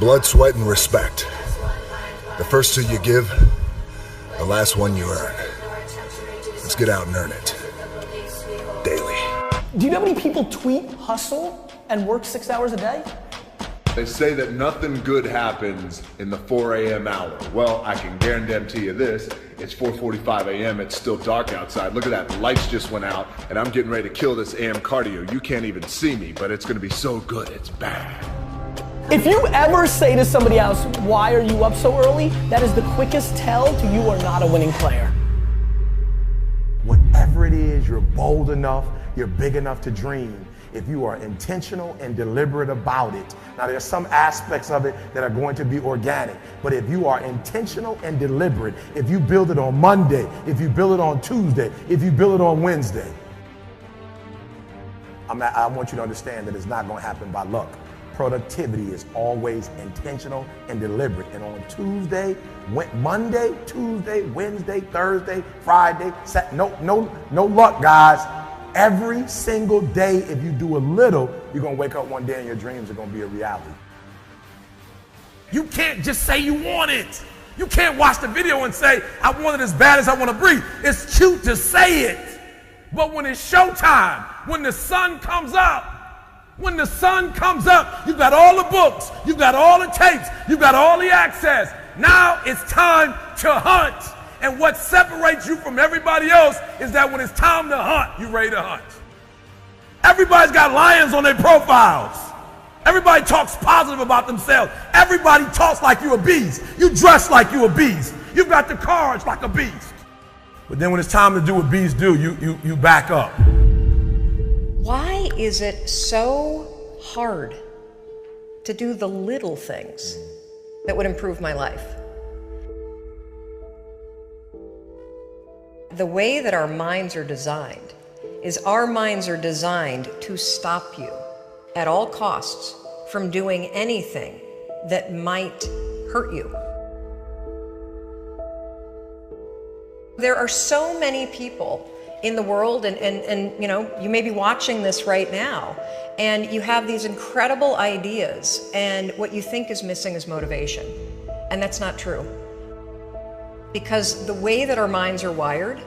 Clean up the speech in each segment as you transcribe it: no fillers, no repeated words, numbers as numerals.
Blood, sweat, and respect. The first two you give, the last one you earn. Let's get out and earn it. Daily. Do you know how many people tweet, hustle, and work 6 hours a day? They say that nothing good happens in the 4 a.m. hour. Well, I can guarantee you this, it's 4:45 a.m., it's still dark outside. Look at that, the lights just went out, and I'm getting ready to kill this AM cardio. You can't even see me, but it's gonna be so good, it's bad. If you ever say to somebody else, why are you up so early? That is the quickest tell to you are not a winning player. Whatever it is, you're bold enough, you're big enough to dream. If you are intentional and deliberate about it. Now there's some aspects of it that are going to be organic, but if you are intentional and deliberate, if you build it on Monday, if you build it on Tuesday, if you build it on Wednesday, I want you to understand that it's not going to happen by luck. Productivity is always intentional and deliberate. And on Tuesday, Monday, Tuesday, Wednesday, Thursday, Friday, no luck, guys. Every single day, if you do a little, you're going to wake up one day and your dreams are going to be a reality. You can't just say you want it. You can't watch the video and say, I want it as bad as I want to breathe. It's cute to say it. But when it's showtime, when the sun comes up, you've got all the books, you've got all the tapes, you've got all the access. Now it's time to hunt. And what separates you from everybody else is that when it's time to hunt, you're ready to hunt. Everybody's got lions on their profiles. Everybody talks positive about themselves. Everybody talks like you're a beast. You dress like you're a beast. You've got the courage like a beast. But then when it's time to do what beasts do, you back up. Why is it so hard to do the little things that would improve my life? The way that our minds are designed is our minds are designed to stop you at all costs from doing anything that might hurt you. There are so many people in the world, and you know, you may be watching this right now, and you have these incredible ideas, and what you think is missing is motivation. And that's not true. Because the way that our minds are wired,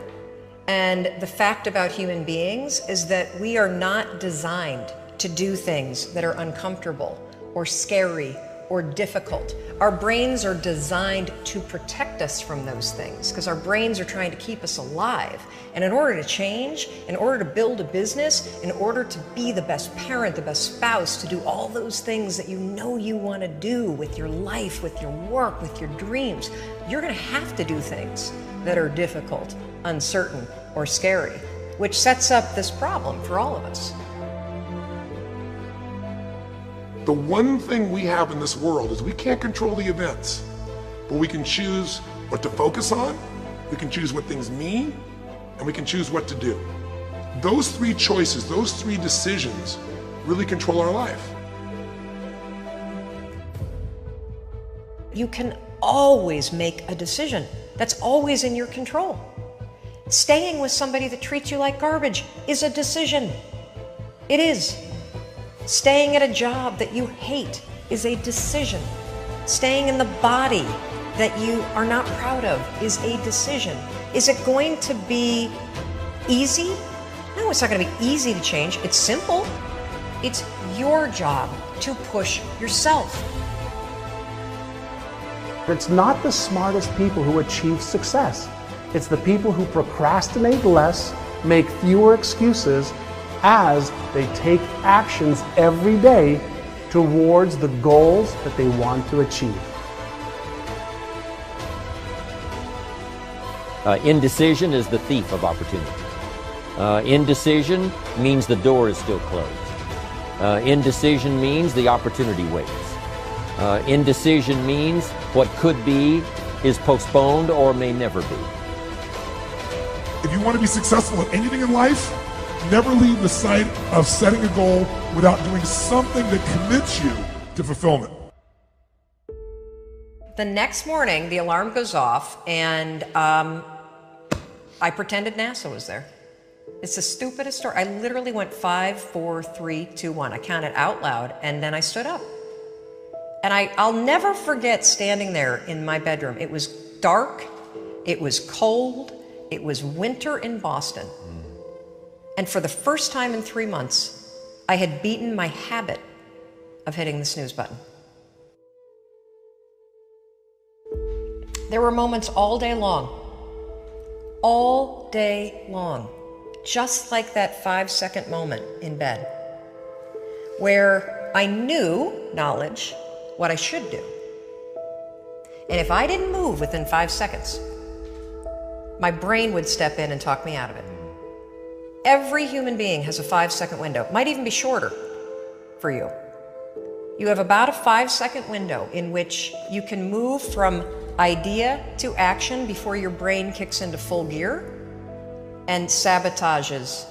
and the fact about human beings is that we are not designed to do things that are uncomfortable or scary or difficult. Our brains are designed to protect us from those things because our brains are trying to keep us alive. And in order to change, in order to build a business, in order to be the best parent, the best spouse, to do all those things that you know you want to do with your life, with your work, with your dreams, you're going to have to do things that are difficult, uncertain, or scary, which sets up this problem for all of us. The one thing we have in this world is we can't control the events, but we can choose what to focus on, we can choose what things mean, and we can choose what to do. Those three choices, those three decisions really control our life. You can always make a decision. That's always in your control. Staying with somebody that treats you like garbage is a decision. It is. Staying at a job that you hate is a decision. Staying in the body that you are not proud of is a decision. Is it going to be easy? No, it's not going to be easy to change. It's simple. It's your job to push yourself. It's not the smartest people who achieve success. It's the people who procrastinate less, make fewer excuses, as they take actions every day towards the goals that they want to achieve. Indecision is the thief of opportunity. Indecision means the door is still closed. Indecision means the opportunity waits. Indecision means what could be is postponed or may never be. If you want to be successful in anything in life, never leave the sight of setting a goal without doing something that commits you to fulfillment. The next morning, the alarm goes off, and I pretended NASA was there. It's the stupidest story. I literally went 5, 4, 3, 2, 1. I counted out loud, and then I stood up. And I'll never forget standing there in my bedroom. It was dark, it was cold, it was winter in Boston. And for the first time in 3 months, I had beaten my habit of hitting the snooze button. There were moments all day long, just like that 5-second moment in bed, where I knew, knowledge, what I should do. And if I didn't move within 5 seconds, my brain would step in and talk me out of it. Every human being has a 5-second window. It might even be shorter for you. You have about a 5-second window in which you can move from idea to action before your brain kicks into full gear and sabotages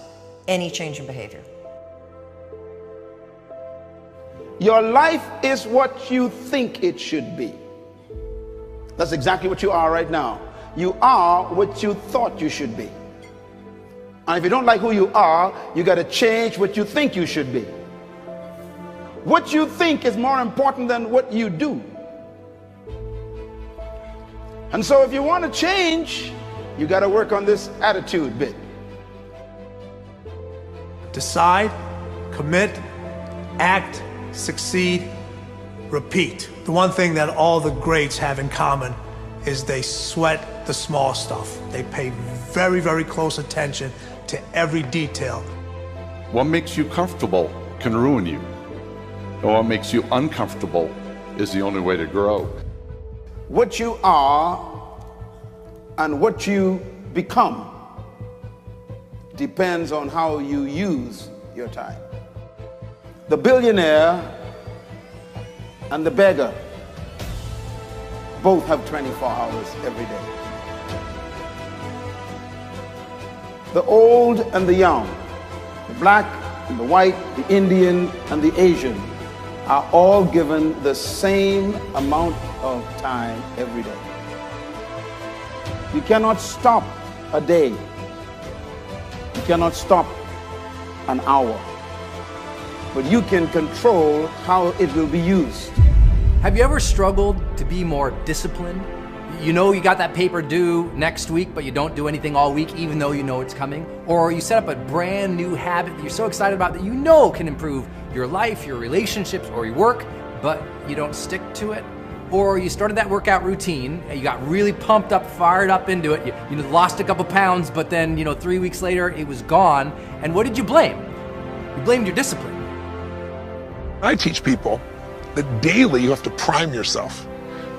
any change in behavior. Your life is what you think it should be. That's exactly what you are right now. You are what you thought you should be. And if you don't like who you are, you got to change what you think you should be. What you think is more important than what you do. And so if you want to change, you got to work on this attitude bit. Decide, commit, act, succeed, repeat. The one thing that all the greats have in common is they sweat the small stuff. They pay very, very close attention to every detail. What makes you comfortable can ruin you. And what makes you uncomfortable is the only way to grow. What you are and what you become depends on how you use your time. The billionaire and the beggar both have 24 hours every day. The old and the young, the black and the white, the Indian and the Asian are all given the same amount of time every day. You cannot stop a day. You cannot stop an hour. But you can control how it will be used. Have you ever struggled to be more disciplined? You know you got that paper due next week, but you don't do anything all week even though you know it's coming? Or you set up a brand new habit that you're so excited about that you know can improve your life, your relationships, or your work, but you don't stick to it? Or you started that workout routine and you got really pumped up, fired up into it, you lost a couple pounds, but then 3 weeks later it was gone, and what did you blame? You blamed your discipline. I teach people that daily you have to prime yourself.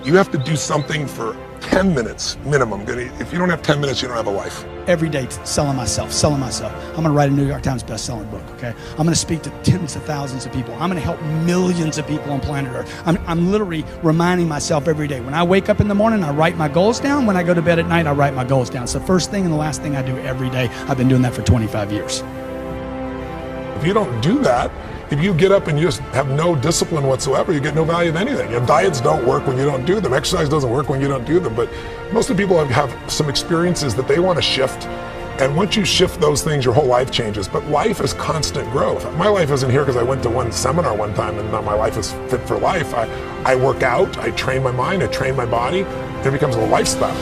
You have to do something for 10 minutes minimum. If you don't have 10 minutes, you don't have a life. Every day selling myself. I'm gonna write a New York Times best-selling book, okay? I'm gonna speak to tens of thousands of people. I'm gonna help millions of people on planet Earth. I'm literally reminding myself every day. When I wake up in the morning, I write my goals down. When I go to bed at night, I write my goals down. It's the first thing and the last thing I do every day. I've been doing that for 25 years. If you don't do that, if you get up and you just have no discipline whatsoever, you get no value of anything. Diets don't work when you don't do them. Exercise doesn't work when you don't do them. But most of the people have some experiences that they want to shift. And once you shift those things, your whole life changes. But life is constant growth. My life isn't here because I went to one seminar one time and now my life is fit for life. I work out, I train my mind, I train my body, and it becomes a lifestyle.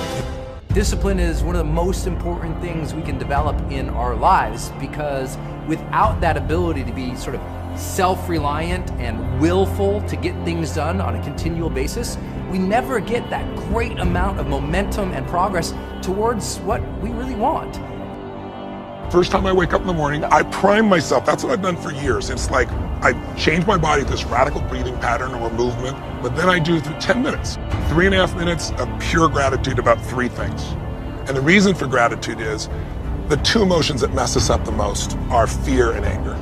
Discipline is one of the most important things we can develop in our lives, because without that ability to be sort of self-reliant and willful to get things done on a continual basis, we never get that great amount of momentum and progress towards what we really want. First time I wake up in the morning, I prime myself. That's what I've done for years. It's like I change my body to this radical breathing pattern or movement, but then I do it through 10 minutes, 3.5 minutes of pure gratitude about 3 things. And the reason for gratitude is the 2 emotions that mess us up the most are fear and anger.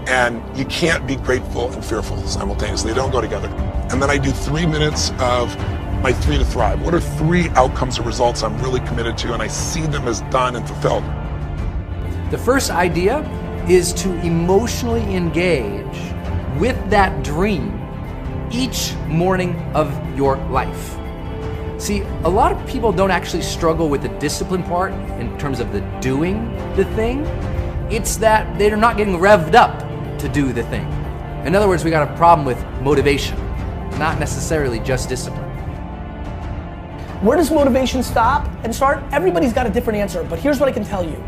And you can't be grateful and fearful simultaneously. They don't go together. And then I do 3 minutes of my 3 to thrive. What are 3 outcomes or results I'm really committed to, and I see them as done and fulfilled. The first idea is to emotionally engage with that dream each morning of your life. See, a lot of people don't actually struggle with the discipline part in terms of the doing the thing. It's that they're not getting revved up to do the thing. In other words, we got a problem with motivation. not necessarily just discipline. Where does motivation stop and start? Everybody's got a different answer, but here's what I can tell you.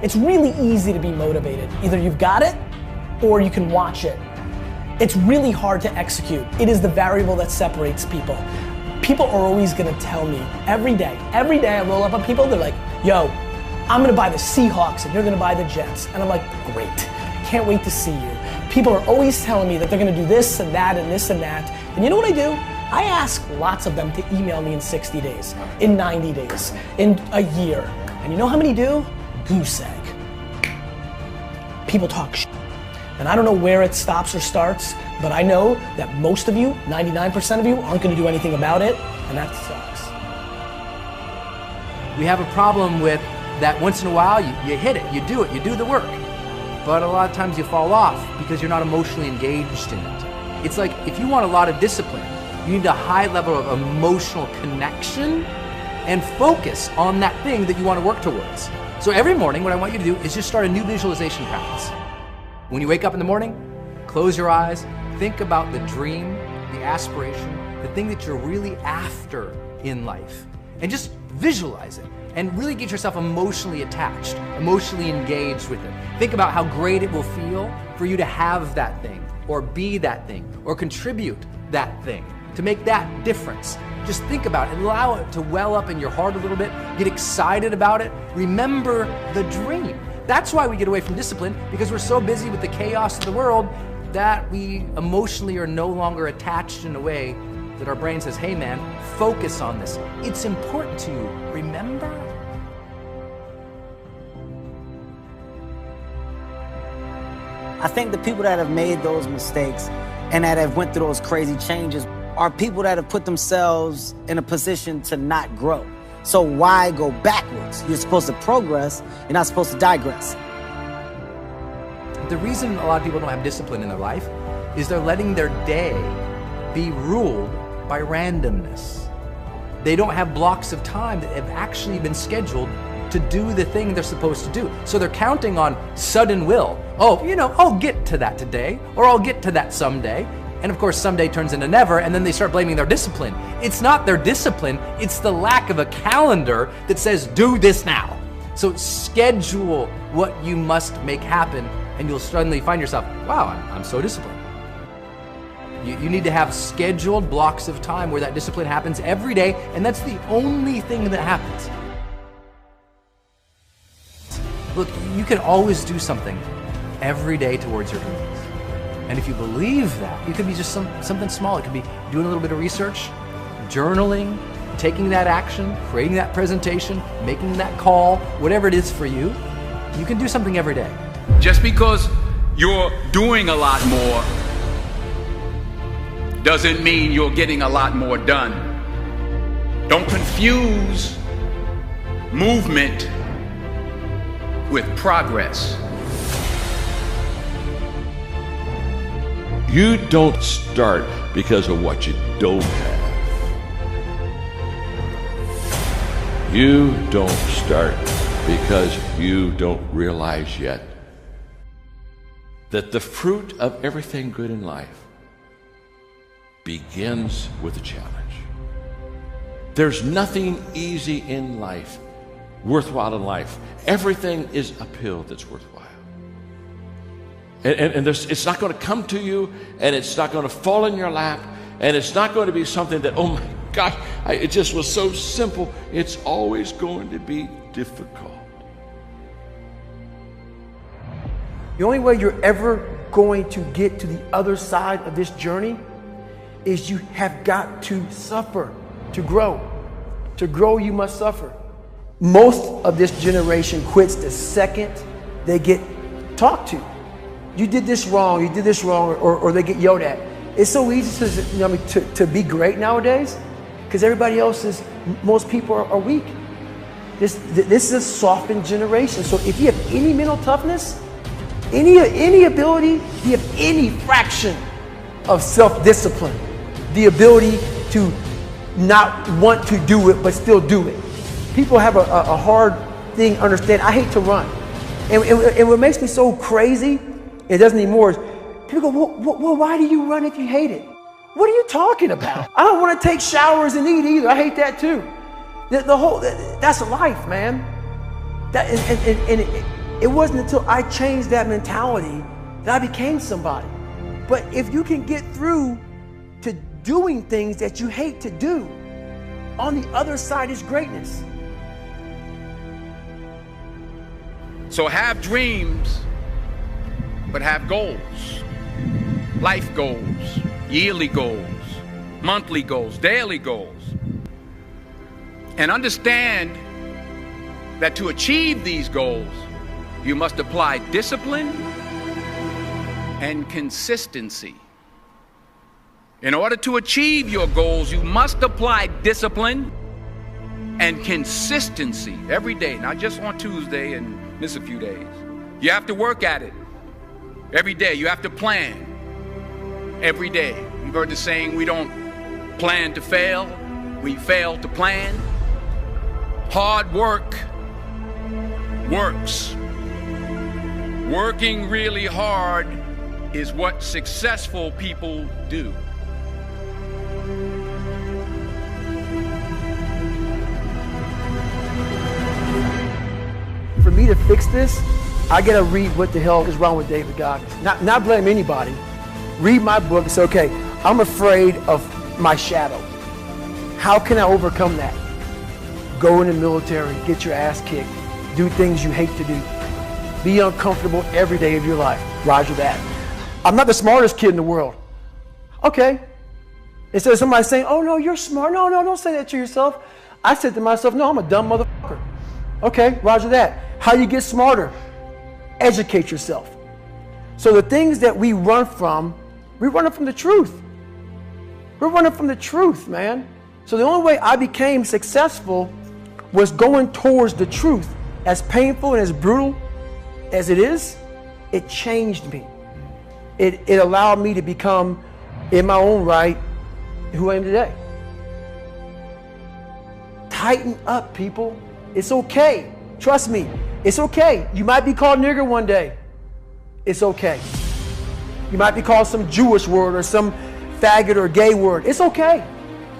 It's really easy to be motivated. Either you've got it or you can watch it. It's really hard to execute. It is the variable that separates people. People are always gonna tell me every day I roll up on people, they're like, yo, I'm gonna buy the Seahawks and you're gonna buy the Jets. And I'm like, great, can't wait to see you. People are always telling me that they're gonna do this and that and this and that. And you know what I do? I ask lots of them to email me in 60 days, in 90 days, in a year. And you know how many do? Goose egg. People talk shit. And I don't know where it stops or starts, but I know that most of you, 99% of you, aren't gonna do anything about it, and that sucks. We have a problem with that once in a while, you hit it, you do the work. But a lot of times you fall off because you're not emotionally engaged in it. It's like, if you want a lot of discipline, you need a high level of emotional connection and focus on that thing that you want to work towards. So every morning, what I want you to do is just start a new visualization practice. When you wake up in the morning, close your eyes, think about the dream, the aspiration, the thing that you're really after in life, and just visualize it and really get yourself emotionally attached, emotionally engaged with it. Think about how great it will feel for you to have that thing, or be that thing, or contribute that thing, to make that difference. Just think about it, allow it to well up in your heart a little bit, get excited about it, remember the dream. That's why we get away from discipline, because we're so busy with the chaos of the world that we emotionally are no longer attached in a way that our brain says, hey man, focus on this. It's important to you, remember? I think the people that have made those mistakes and that have went through those crazy changes are people that have put themselves in a position to not grow. So why go backwards? You're supposed to progress, you're not supposed to digress. The reason a lot of people don't have discipline in their life is they're letting their day be ruled by randomness. They don't have blocks of time that have actually been scheduled to do the thing they're supposed to do. So they're counting on sudden will. Oh, you know, I'll get to that today, or I'll get to that someday. And of course, someday turns into never, and then they start blaming their discipline. It's not their discipline, it's the lack of a calendar that says, do this now. So schedule what you must make happen, and you'll suddenly find yourself, wow, I'm so disciplined. You need to have scheduled blocks of time where that discipline happens every day, and that's the only thing that happens. Look, you can always do something every day towards your dreams. And if you believe that, it could be just something small. It could be doing a little bit of research, journaling, taking that action, creating that presentation, making that call, whatever it is for you. You can do something every day. Just because you're doing a lot more doesn't mean you're getting a lot more done. Don't confuse movement with progress. You don't start because of what you don't have. You don't start because you don't realize yet that the fruit of everything good in life begins with a challenge. There's nothing easy in life, worthwhile in life. Everything is uphill that's worthwhile. And it's not going to come to you, and it's not going to fall in your lap, and it's not going to be something that, oh my gosh, it just was so simple. It's always going to be difficult. The only way you're ever going to get to the other side of this journey is you have got to suffer to grow. To grow, you must suffer. Most of this generation quits the second they get talked to. You did this wrong, or they get yelled at. It's so easy to be great nowadays because everybody else is, most people are weak. This is a softened generation. So if you have any mental toughness, any ability, you have any fraction of self-discipline, the ability to not want to do it but still do it. People have a hard thing understand. I hate to run. And what makes me so crazy, it doesn't anymore, is people go, well, why do you run if you hate it? What are you talking about? I don't want to take showers and eat either. I hate that too. That's life, man. It wasn't until I changed that mentality that I became somebody. But if you can get through to doing things that you hate to do, on the other side is greatness. So have dreams, but have goals. Life goals, yearly goals, monthly goals, daily goals. And understand that to achieve these goals, you must apply discipline and consistency. In order to achieve your goals, you must apply discipline and consistency every day, not just on Tuesday and miss a few days. You have to work at it every day. You have to plan every day. You've heard the saying, we don't plan to fail, we fail to plan. Hard work works. Working really hard is what successful people do. For me to fix this, I gotta read what the hell is wrong with David Goggins. Not blame anybody. Read my book and say, okay, I'm afraid of my shadow. How can I overcome that? Go in the military, get your ass kicked, do things you hate to do. Be uncomfortable every day of your life. Roger that. I'm not the smartest kid in the world. Okay. Instead of somebody saying, oh no, you're smart. No, don't say that to yourself. I said to myself, no, I'm a dumb motherfucker. Okay, roger that. How do you get smarter? Educate yourself. So the things that we run from the truth. We're running from the truth, man. So the only way I became successful was going towards the truth. As painful and as brutal as it is, it changed me. It allowed me to become, in my own right, who I am today. Tighten up, people. It's okay. Trust me, it's okay. You might be called nigger one day. It's okay. You might be called some Jewish word or some faggot or gay word. It's okay.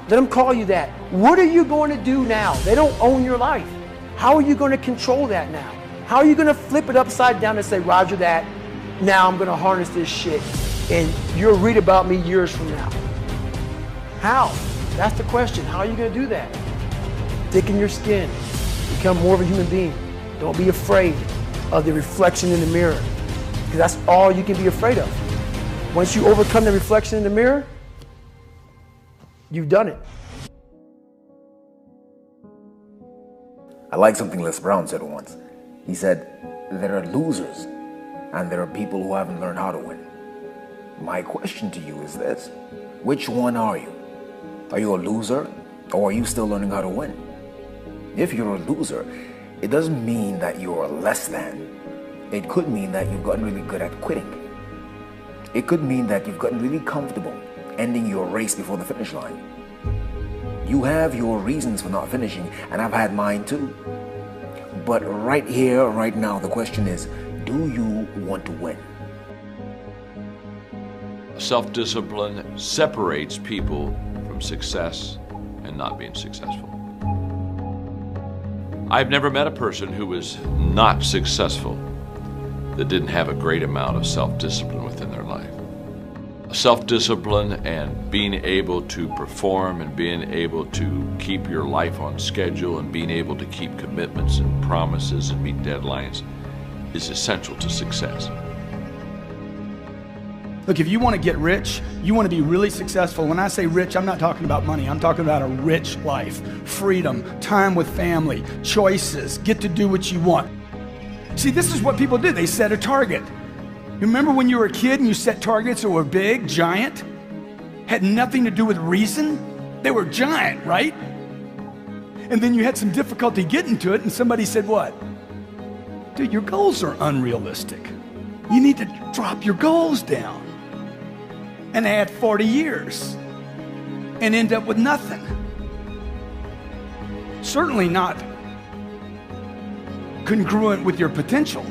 Let them call you that. What are you going to do now? They don't own your life. How are you going to control that now? How are you going to flip it upside down and say, roger that, now I'm going to harness this shit and you'll read about me years from now? How? That's the question. How are you going to do that? Thicken your skin. Become more of a human being. Don't be afraid of the reflection in the mirror, because that's all you can be afraid of. Once you overcome the reflection in the mirror, you've done it. I like something Les Brown said once. He said, there are losers and there are people who haven't learned how to win. My question to you is this: which one are you? Are you a loser, or are you still learning how to win? If you're a loser, it doesn't mean that you're less than. It could mean that you've gotten really good at quitting. It could mean that you've gotten really comfortable ending your race before the finish line. You have your reasons for not finishing, and I've had mine too. But right here, right now, the question is, do you want to win? Self-discipline separates people from success and not being successful. I've never met a person who was not successful that didn't have a great amount of self-discipline within their life. Self-discipline and being able to perform and being able to keep your life on schedule and being able to keep commitments and promises and meet deadlines is essential to success. Look, if you want to get rich, you want to be really successful. When I say rich, I'm not talking about money. I'm talking about a rich life, freedom, time with family, choices, get to do what you want. See, this is what people do. They set a target. You remember when you were a kid and you set targets that were big, giant? Had nothing to do with reason? They were giant, right? And then you had some difficulty getting to it and somebody said what? Dude, your goals are unrealistic. You need to drop your goals down and add 40 years and end up with nothing. Certainly not congruent with your potential.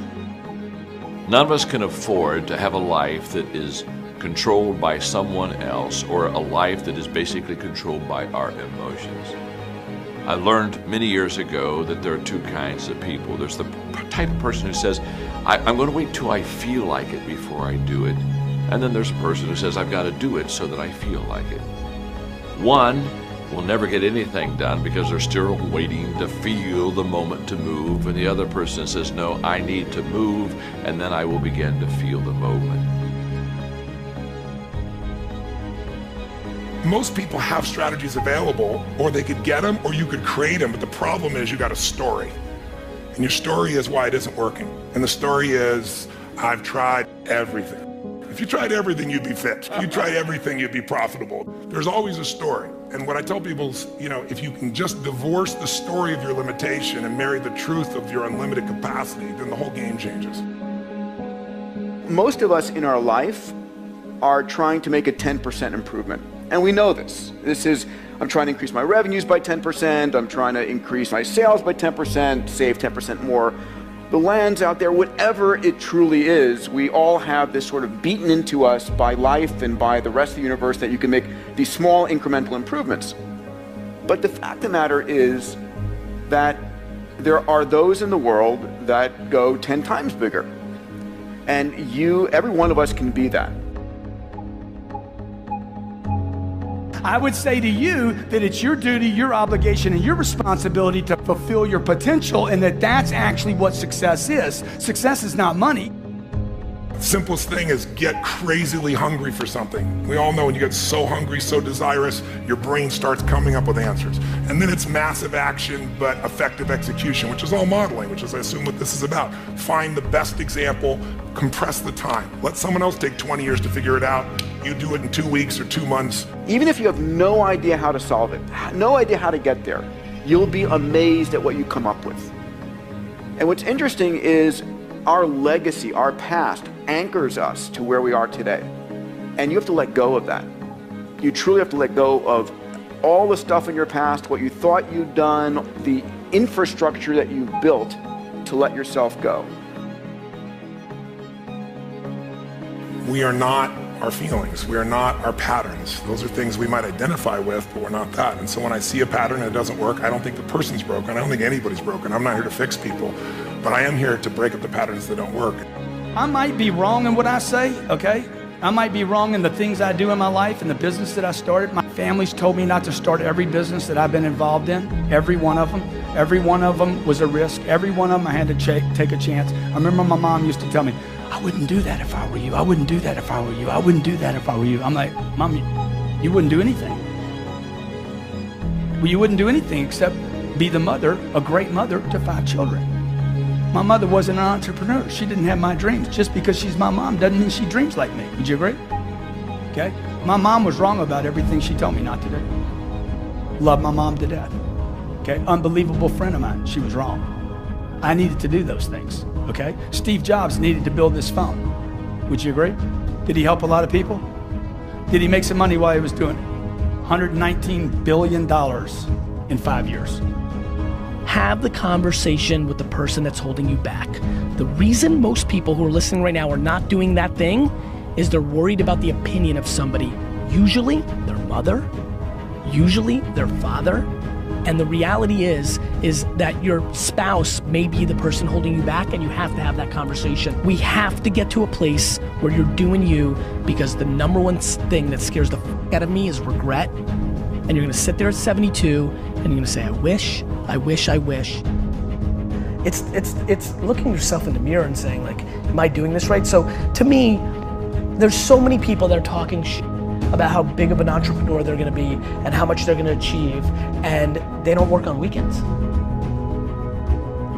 None of us can afford to have a life that is controlled by someone else, or a life that is basically controlled by our emotions. I learned many years ago that there are two kinds of people. There's the type of person who says, I'm going to wait till I feel like it before I do it. And then there's a person who says, I've got to do it so that I feel like it. One will never get anything done because they're still waiting to feel the moment to move. And the other person says, no, I need to move, and then I will begin to feel the moment. Most people have strategies available, or they could get them, or you could create them, but the problem is you got a story. And your story is why it isn't working. And the story is, I've tried everything. If you tried everything, you'd be fit. If you tried everything, you'd be profitable. There's always a story. And what I tell people is, if you can just divorce the story of your limitation and marry the truth of your unlimited capacity, then the whole game changes. Most of us in our life are trying to make a 10% improvement. And we know this. This is, I'm trying to increase my revenues by 10%, I'm trying to increase my sales by 10%, save 10% more. The lands out there, whatever it truly is, we all have this sort of beaten into us by life and by the rest of the universe that you can make these small incremental improvements. But the fact of the matter is that there are those in the world that go 10 times bigger. And every one of us can be that. I would say to you that it's your duty, your obligation, and your responsibility to fulfill your potential, and that's actually what success is. Success is not money. The simplest thing is get crazily hungry for something. We all know when you get so hungry, so desirous, your brain starts coming up with answers. And then it's massive action, but effective execution, which is all modeling, which is, I assume, what this is about. Find the best example, compress the time. Let someone else take 20 years to figure it out. You do it in 2 weeks or 2 months. Even if you have no idea how to solve it, no idea how to get there, you'll be amazed at what you come up with. And what's interesting is our legacy, our past, anchors us to where we are today. And you have to let go of that. You truly have to let go of all the stuff in your past, what you thought you'd done, the infrastructure that you built to let yourself go. We are not our feelings. We are not our patterns. Those are things we might identify with, but we're not that. And so when I see a pattern and it doesn't work, I don't think the person's broken. I don't think anybody's broken. I'm not here to fix people, but I am here to break up the patterns that don't work. I might be wrong in what I say, okay? I might be wrong in the things I do in my life and the business that I started. My family's told me not to start every business that I've been involved in, every one of them. Every one of them was a risk. Every one of them I had to take a chance. I remember my mom used to tell me, I wouldn't do that if I were you. I wouldn't do that if I were you. I wouldn't do that if I were you. I'm like, Mom, you wouldn't do anything. Well, you wouldn't do anything except be the mother, a great mother to 5 children. My mother wasn't an entrepreneur. She didn't have my dreams. Just because she's my mom doesn't mean she dreams like me. Would you agree? Okay? My mom was wrong about everything she told me not to do. Love my mom to death. Okay? Unbelievable friend of mine. She was wrong. I needed to do those things. Okay? Steve Jobs needed to build this phone. Would you agree? Did he help a lot of people? Did he make some money while he was doing it? $119 billion in 5 years. Have the conversation with the person that's holding you back. The reason most people who are listening right now are not doing that thing is they're worried about the opinion of somebody, usually their mother, usually their father. And the reality is that your spouse may be the person holding you back, and you have to have that conversation. We have to get to a place where you're doing you, because the number one thing that scares the f out of me is regret. And you're gonna sit there at 72 and you're gonna say, I wish, I wish, I wish. It's looking yourself in the mirror and saying, like, am I doing this right? So to me, there's so many people that are talking shit about how big of an entrepreneur they're gonna be and how much they're gonna achieve, and they don't work on weekends.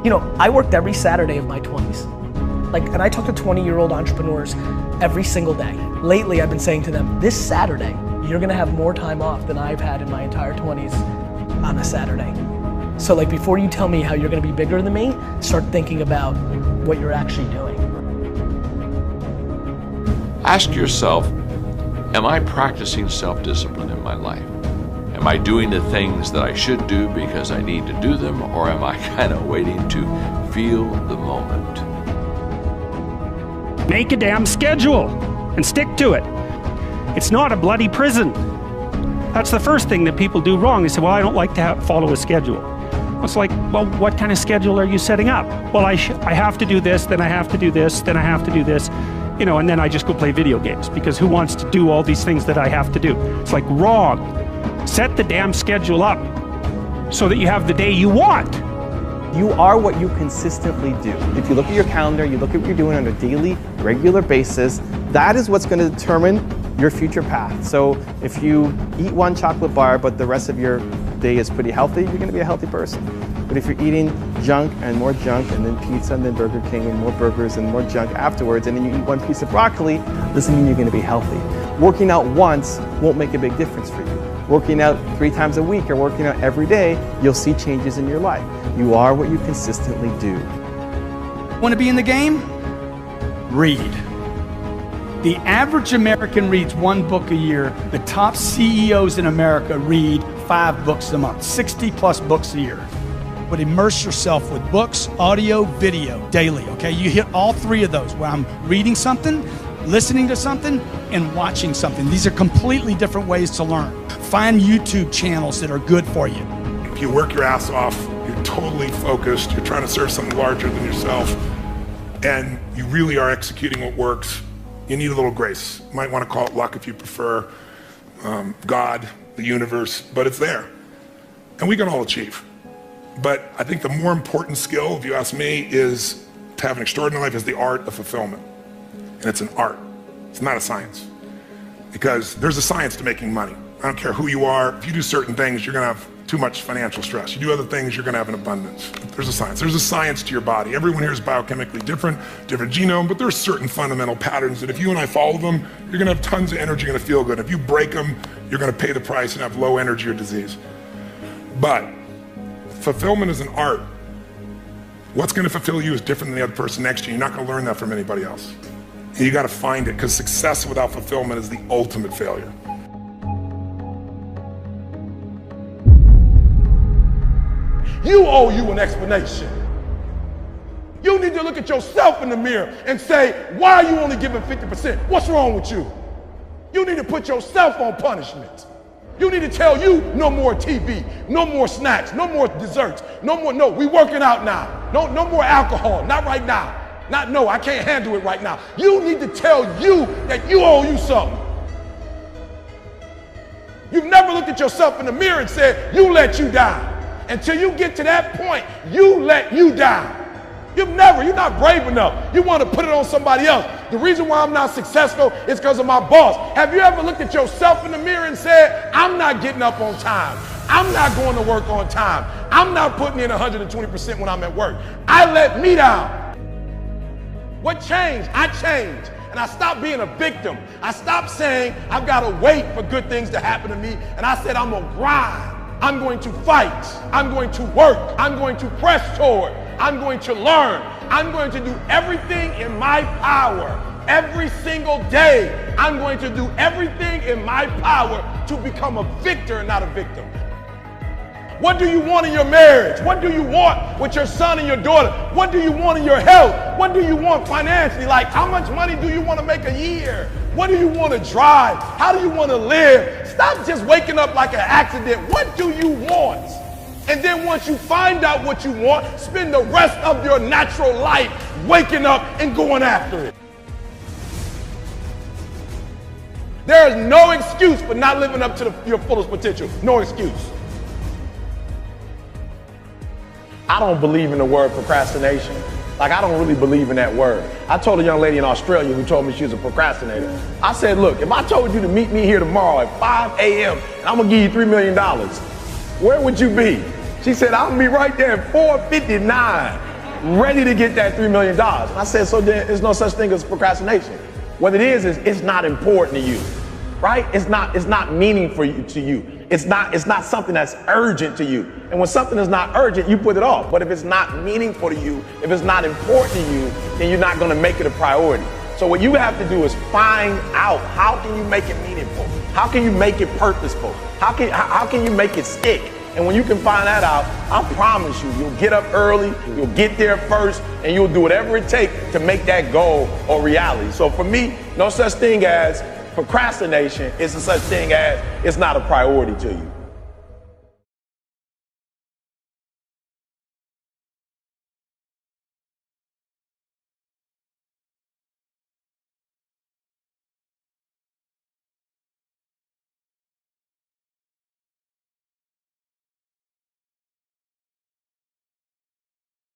You know, I worked every Saturday of my 20s. And I talk to 20-year-old entrepreneurs every single day. Lately, I've been saying to them, this Saturday, you're gonna have more time off than I've had in my entire 20s on a Saturday. So like, before you tell me how you're gonna be bigger than me, start thinking about what you're actually doing. Ask yourself, am I practicing self-discipline in my life? Am I doing the things that I should do because I need to do them, or am I kind of waiting to feel the moment? Make a damn schedule and stick to it. It's not a bloody prison. That's the first thing that people do wrong. They say, well, I don't like to follow a schedule. It's like, well, what kind of schedule are you setting up? Well, I have to do this, then I have to do this, then I have to do this, you know, and then I just go play video games, because who wants to do all these things that I have to do? It's like, wrong. Set the damn schedule up so that you have the day you want. You are what you consistently do. If you look at your calendar, you look at what you're doing on a daily, regular basis, that is what's going to determine your future path. So if you eat one chocolate bar, but the rest of your day is pretty healthy, you're going to be a healthy person. But if you're eating junk and more junk and then pizza and then Burger King and more burgers and more junk afterwards, and then you eat one piece of broccoli, doesn't mean you're going to be healthy. Working out once won't make a big difference for you. Working out 3 times a week or working out every day, you'll see changes in your life. You are what you consistently do. Want to be in the game? Read. The average American reads 1 book a year. The top CEOs in America read 5 books a month, 60 plus books a year. But immerse yourself with books, audio, video, daily, okay? You hit all 3 of those, where I'm reading something, listening to something, and watching something. These are completely different ways to learn. Find YouTube channels that are good for you. If you work your ass off, you're totally focused, you're trying to serve something larger than yourself, and you really are executing what works, you need a little grace. You might want to call it luck if you prefer, God, the universe, but it's there. And we can all achieve. But I think the more important skill, if you ask me, is to have an extraordinary life, is the art of fulfillment. And it's an art, it's not a science. Because there's a science to making money. I don't care who you are, if you do certain things, you're gonna have too much financial stress. You do other things, you're gonna have an abundance. There's a science. There's a science to your body. Everyone here is biochemically different genome, but there's certain fundamental patterns that if you and I follow them, you're gonna have tons of energy, you're gonna feel good. If you break them, you're gonna pay the price and have low energy or disease. But fulfillment is an art. What's gonna fulfill you is different than the other person next to you. You're not gonna learn that from anybody else. And you gotta find it, because success without fulfillment is the ultimate failure. You owe you an explanation. You need to look at yourself in the mirror and say, why are you only giving 50%? What's wrong with you? You need to put yourself on punishment. You need to tell you no more TV, no more snacks, no more desserts, no, we working out now. No more alcohol, not right now. No, I can't handle it right now. You need to tell you that you owe you something. You've never looked at yourself in the mirror and said, you let you down. Until you get to that point, you let you down. You're not brave enough. You want to put it on somebody else. The reason why I'm not successful is because of my boss. Have you ever looked at yourself in the mirror and said, I'm not getting up on time. I'm not going to work on time. I'm not putting in 120% when I'm at work. I let me down. What changed? I changed. And I stopped being a victim. I stopped saying, I've got to wait for good things to happen to me. And I said, I'm going to grind. I'm going to fight. I'm going to work. I'm going to press toward. I'm going to learn. I'm going to do everything in my power. Every single day, I'm going to do everything in my power to become a victor and not a victim. What do you want in your marriage? What do you want with your son and your daughter? What do you want in your health? What do you want financially? Like, how much money do you want to make a year? What do you want to drive? How do you want to live? Stop just waking up like an accident. What do you want? And then once you find out what you want, spend the rest of your natural life waking up and going after it. There is no excuse for not living up to your fullest potential. No excuse. I don't believe in the word procrastination. Like, I don't really believe in that word. I told a young lady in Australia who told me she was a procrastinator. I said, look, if I told you to meet me here tomorrow at 5 a.m. and I'm gonna give you $3 million, where would you be? She said, I'm gonna be right there at 4:59, ready to get that $3 million. I said, so there's no such thing as procrastination. What it is it's not important to you, right? It's not meaningful to you. It's not something that's urgent to you. And when something is not urgent, you put it off. But if it's not meaningful to you, if it's not important to you, then you're not gonna make it a priority. So what you have to do is find out, how can you make it meaningful? How can you make it purposeful? How can you make it stick? And when you can find that out, I promise you, you'll get up early, you'll get there first, and you'll do whatever it takes to make that goal a reality. So for me, no such thing as Procrastination is a such thing as it's not a priority to you.